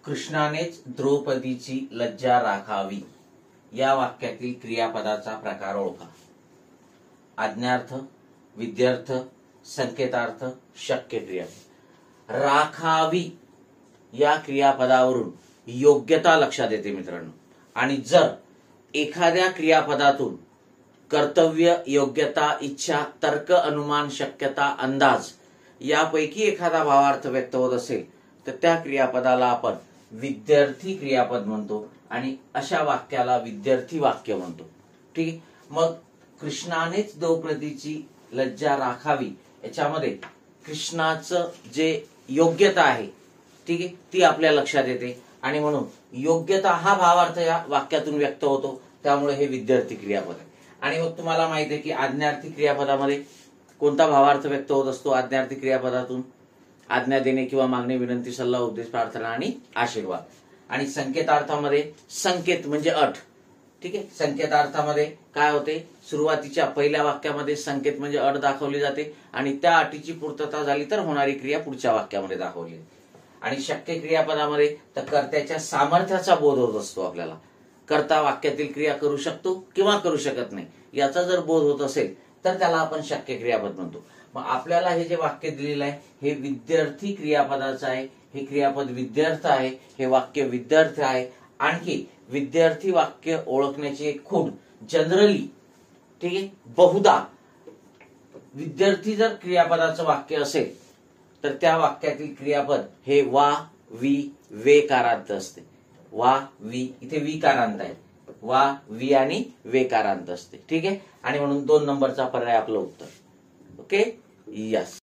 कृष्णानेच द्रौपदीची लज्जा राखावी या वाक्यातील क्रियापदाचा प्रकार ओळखा. आज्ञार्थ, विद्यार्थ, संकेतार्थ, शक्य क्रिया. राखावी या क्रियापदावरून योग्यता लक्षात येते मित्रांनो. आणि जर एखाद्या क्रियापदातून कर्तव्य, योग्यता, इच्छा, तर्क, अनुमान, शक्यता, अंदाज यापैकी एखादा भावार्थ व्यक्त होत असेल तर त्या क्रियापदाला आपण विद्यार्थी क्रियापद म्हणतो आणि अशा वाक्याला विद्यार्थी वाक्य म्हणतो. ठीक आहे. मग कृष्णानेच द्रौपदीची लज्जा राखावी याच्यामध्ये कृष्णाचं जे योग्यता आहे, ठीक आहे, ती आपल्या लक्षात येते आणि म्हणून योग्यता हा भावार्थ या वाक्यातून व्यक्त होतो. त्यामुळे हे विद्यार्थी क्रियापद आहे. आणि मग तुम्हाला माहिती आहे की आज्ञार्थी क्रियापदामध्ये कोणता भावार्थ व्यक्त होत असतो? आज्ञार्थी क्रियापदातून आज्ञा देणे किंवा मागणे, विनंती, सल्ला, उपदेश, प्रार्थना आणि आशीर्वाद. आणि संकेतार्थामध्ये संकेत म्हणजे अट. ठीक आहे. संकेतार्थामध्ये काय होते? सुरुवातीच्या पहिल्या वाक्यामध्ये संकेत म्हणजे अट दाखवली जाते आणि त्या अटीची पूर्तता झाली तर होणारी क्रिया पुढच्या वाक्यामध्ये दाखवली. आणि शक्य क्रियापदामध्ये तर कर्त्याच्या सामर्थ्याचा बोध होत असतो आपल्याला. कर्ता वाक्यातील क्रिया करू शकतो किंवा करू शकत नाही याचा जर बोध होत असेल तर त्याला आपण शक्य क्रियापद म्हणतो. मग आपल्याला हे जे वाक्य दिलेलं आहे हे विद्यार्थी क्रियापदाचं आहे. हे क्रियापद विद्यार्थ आहे, हे वाक्य विद्यार्थ आहे. आणखी विद्यार्थी वाक्य ओळखण्याची एक खूण जनरली, ठीक आहे, बहुधा विद्यार्थी जर क्रियापदाचं वाक्य असेल तर त्या वाक्यातील क्रियापद हे वा, वी, वे कारांत असते. वा, वी, इथे वी कारांत आहे. वा, वी आणि वे कारांत असते. ठीक आहे. आणि म्हणून 2 नंबरचा पर्याय आपलं उत्तर. Okay, yes.